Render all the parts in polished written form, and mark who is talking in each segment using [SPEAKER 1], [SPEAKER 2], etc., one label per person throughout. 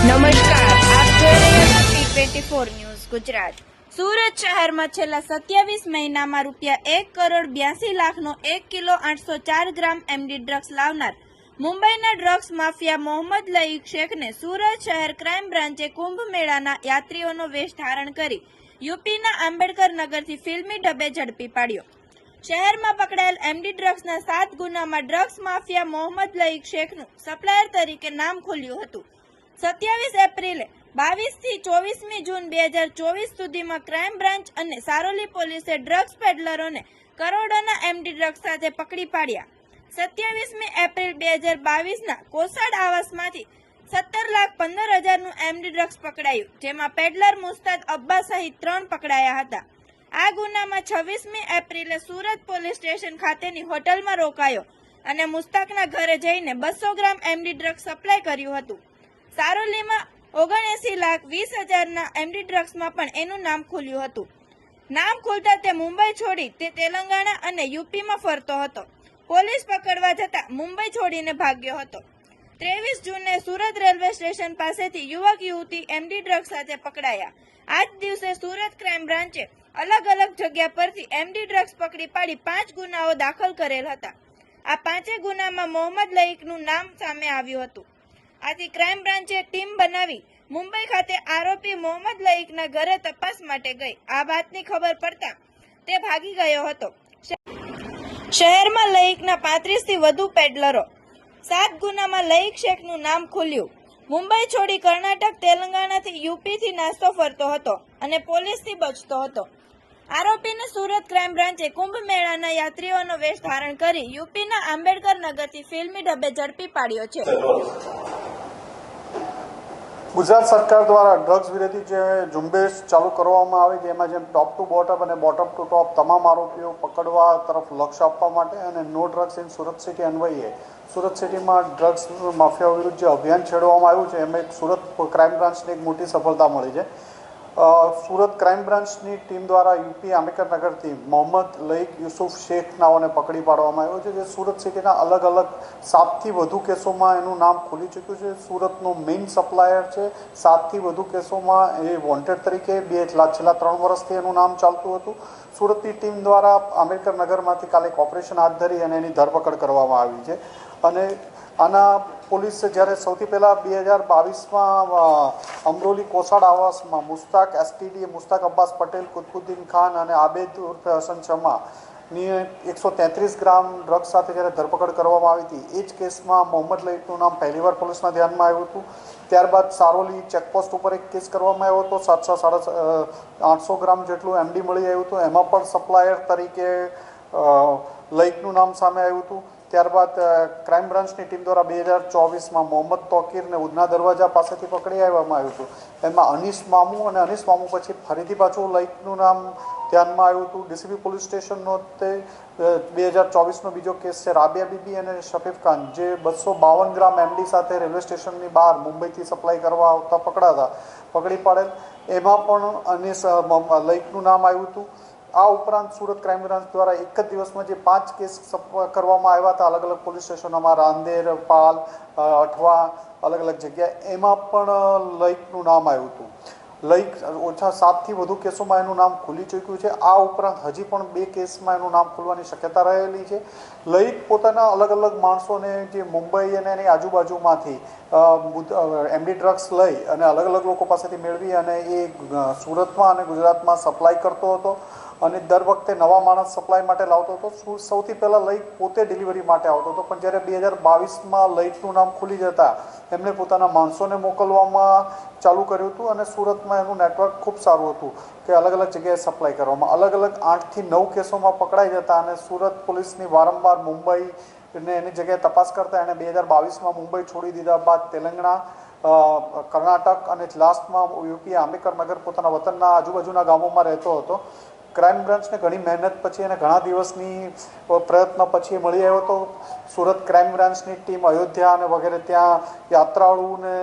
[SPEAKER 1] નમસ્કાર, આપ જોઈ રહ્યા છો T24 ન્યૂઝ ગુજરાત। સુરત શહેરમાં છેલ્લા 27 મહિનામાં ₹1,82,00,000નો 1 કિલો 804 ગ્રામ એમડી ડ્રગ્સ લાવનાર મુંબઈના ડ્રગ્સ માફિયા મોહમ્મદ લઈક શેખને સુરત શહેર ક્રાઇમ બ્રાન્ચે કુંભ મેળાના યાત્રીઓનો વેશ ધારણ કરી યુપીના આંબેડકર નગરથી ફિલ્મી ઢબે ઝડપી પાડ્યો। શહેરમાં પકડાયેલ એમડી ડ્રગ્સના 7 ગુનામાં ડ્રગ્સ માફિયા મોહમ્મદ લઈક શેખનું સપ્લાયર તરીકે નામ ખુલ્યું હતું। 27 એપ્રિલે 22 થી 24મી જૂન 2024 સુધીમાં ક્રાઇમ બ્રાન્ચ અને સારોલી પોલીસે ડ્રગ્સ પેડલરોને કરોડોના એમડી ડ્રગ્સ સાથે પકડી પાડ્યા। 27મી એપ્રિલ 2022ના કોસાડ આવાસમાંથી 17,15,000નું એમડી ડ્રગ્સ પકડાયું, જેમાં પેડલર મુસ્તાદ અબ્બા સહિત 3 પકડાયા હતા। આ ગુનામાં 26મી એપ્રિલે સુરત પોલીસ સ્ટેશન ખાતેની હોટલમાં રોકાયો અને મુસ્તાકના ઘરે જઈને 200 ગ્રામ એમડી ડ્રગ્સ સપ્લાય કર્યું હતું। સારોલીમાં 79,20,000ના એમડી ડ્રગ્સમાં પણ એનું નામ ખુલ્યું હતું। નામ ખુલતા તે મુંબઈ છોડી તે તેલંગાણા અને યુપીમાં ફરતો હતો। પોલીસ પકડવા જતા મુંબઈ છોડીને ભાગ્યો હતો। 23 જૂને સુરત રેલવે સ્ટેશન પાસેથી યુવક યુવતી એમડી ડ્રગ્સ સાથે પકડાયા। આ જ દિવસે સુરત ક્રાઇમ બ્રાન્ચે અલગ અલગ જગ્યા પરથી એમડી ડ્રગ્સ પકડી પાડી 5 ગુનાઓ દાખલ કરેલ હતા। આ 5 ગુનામાં મોહમ્મદ લઈકનું નામ સામે આવ્યું હતું। આથી ક્રાઇમ બ્રાન્ચે ટીમ બનાવી મુંબઈ ખાતે આરોપી મોહમ્મદ લઈકના ઘરે તપાસ માટે ગઈ। આ વાતની ખબર પડતા તે ભાગી ગયો હતો। શહેરમાં લઈકના 35થી વધુ પેડલરો, 7 ગુનામાં લઈક શેખનું નામ ખુલ્યું। મુંબઈ છોડી કર્ણાટક, તેલંગાણાથી યુપીથી નાસ્તો ફરતો હતો અને પોલીસથી બચતો હતો। આરોપીને સુરત ક્રાઇમ બ્રાન્ચે કુંભ મેળાના યાત્રીઓનો વેશ ધારણ કરી યુપીના આંબેડકર નગરથી ફિલ્મી ઢબે ઝડપી પાડ્યો છે।
[SPEAKER 2] ગુજરાત સરકાર દ્વારા ડ્રગ્સ વિરોધી જે ઝુંબેશ ચાલુ કરવામાં આવી, જેમાં જેમ ટોપ ટુ બોટમ અને બોટમ ટુ ટોપ તમામ આરોપીઓ પકડવા તરફ લક્ષ્ય આપવા માટે અને no drugs in Surat city અન્વયે સુરત સિટીમાં ડ્રગ્સ માફિયાઓ વિરુદ્ધ જે અભિયાન છેડવામાં આવ્યું છે, એમાં એક સુરત ક્રાઇમ બ્રાન્ચને એક મોટી સફળતા મળી છે। સુરત ક્રાઇમ બ્રાન્ચની ટીમ દ્વારા યુપી આંબેડકર નગરથી મોહમ્મદ લઈક યુસુફ શેખ નાઓને પકડી પાડવામાં આવ્યો છે, જે સુરત સિટીના અલગ અલગ 7થી વધુ કેસોમાં એનું નામ ખુલી ચૂક્યું છે। સુરતનો મેઇન સપ્લાયર છે। 7થી વધુ કેસોમાં એ વોન્ટેડ તરીકે છેલ્લા 3 વર્ષથી એનું નામ ચાલતું હતું। સુરતની ટીમ દ્વારા આંબેડકર નગરમાંથી કાલે એક ઓપરેશન હાથ ધરી અને એની ધરપકડ કરવામાં આવી છે। અને આના પોલીસે જ્યારે સૌથી પહેલાં 2022માં અમરોલી કોસાડ આવાસમાં મુસ્તાક એસટીડી, મુસ્તાક અબ્બાસ પટેલ, કુતબુદ્દીન ખાન અને આબેદ ઉર્ફે હસન શમાની 133 ગ્રામ ડ્રગ્સ સાથે જ્યારે ધરપકડ કરવામાં આવી હતી, એ જ કેસમાં મોહમ્મદ લઈકનું નામ પહેલીવાર પોલીસના ધ્યાનમાં આવ્યું હતું। ત્યારબાદ સારોલી ચેકપોસ્ટ ઉપર એક કેસ કરવામાં આવ્યો હતો, 700-800 ગ્રામ જેટલું એમડી મળી આવ્યું હતું, એમાં પણ સપ્લાયર તરીકે લઈકનું નામ સામે આવ્યું હતું। ત્યારબાદ ક્રાઇમ બ્રાન્ચની ટીમ દ્વારા 2024માં મોહમ્મદ તોકીરને ઉધના દરવાજા પાસેથી પકડી આવવામાં આવ્યું હતું। એમાં અનીસ મામુ અને અનીસ મામુ પછી ફરીથી પાછું લઈકનું નામ ધ્યાનમાં આવ્યું હતું। ડીસીબી પોલીસ સ્ટેશનનો તે 2024નો બીજો કેસ છે રાબિયા બીબી અને શફીફ ખાન, જે 252 ગ્રામ એમડી સાથે રેલવે સ્ટેશનની બહાર મુંબઈથી સપ્લાય કરવા આવતા પકડી પાડેલ, એમાં પણ અનીસ લઈકનું નામ આવ્યું હતું। આ ઉપરાંત સુરત ક્રાઇમ બ્રાન્ચ દ્વારા એક જ દિવસમાં જે 5 કેસ કરવામાં આવ્યા હતા અલગ અલગ પોલીસ સ્ટેશનોમાં, રાંદેર, પાલ, અઠવા, અલગ અલગ જગ્યાએ, એમાં પણ લઈકનું નામ આવ્યું હતું। લઈક ઓછા 7થી વધુ કેસોમાં એનું નામ ખુલી ચૂક્યું છે। આ ઉપરાંત હજી પણ 2 કેસમાં એનું નામ ખુલવાની શક્યતા રહેલી છે। લઈક પોતાના અલગ અલગ માણસોને જે મુંબઈ અને એની આજુબાજુમાંથી એમડી ડ્રગ્સ લઈ અને અલગ અલગ લોકો પાસેથી મેળવી અને એ સુરતમાં અને ગુજરાતમાં સપ્લાય કરતો હતો અને દર વખતે નવા માણસ સપ્લાય માટે લાવતો હતો। સૌથી પહેલાં લઈક પોતે ડિલિવરી માટે આવતો હતો, પણ જ્યારે 2022માં લઈકનું નામ ખુલી જતાં એમણે પોતાના માણસોને મોકલવામાં ચાલુ કર્યું હતું અને સુરતમાં એનું નેટવર્ક ખૂબ સારું હતું કે અલગ અલગ જગ્યાએ સપ્લાય કરવામાં અલગ અલગ 8થી 9 કેસોમાં પકડાઈ જતા અને સુરત પોલીસની વારંવાર મુંબઈ ને એની જગ્યાએ તપાસ કરતા એણે 2022માં મુંબઈ છોડી દીધા બાદ તેલંગાણા, કર્ણાટક અને લાસ્ટમાં યુપી આંબેડકર નગર પોતાના વતનના આજુબાજુના ગામોમાં રહેતો હતો। ક્રાઇમ બ્રાન્ચને ઘણી મહેનત પછી અને ઘણા દિવસની પ્રયત્ન પછી મળી આવ્યો હતો। સુરત ક્રાઇમ બ્રાન્ચની ટીમ અયોધ્યા અને વગેરે ત્યાં યાત્રાળુઓને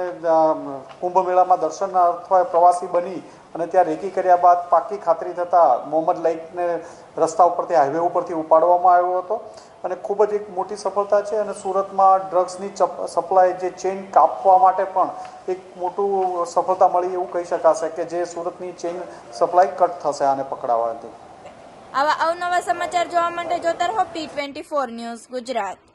[SPEAKER 2] કુંભ મેળામાં દર્શન અથવા પ્રવાસી બની અને ત્યાં રેકી કર્યા બાદ પાકી ખાતરી થતાં મોહમ્મદ લઈકને રસ્તા ઉપરથી હાઈવે ઉપરથી ઉપાડવામાં આવ્યો હતો અને ખૂબ જ એક મોટી સફળતા છે. અને સુરતમાં ડ્રગ્સની સપ્લાય જે ચેઇન કાપવા માટે પણ એક મોટું સફળતા મળી એવું કહી શકાશે કે જે સુરતની ચેઇન સપ્લાય કટ થશે આને પકડાવાથી.
[SPEAKER 1] આવા અવનવા સમાચાર જોવા માટે જોતા રહો P24 ન્યૂઝ ગુજરાત.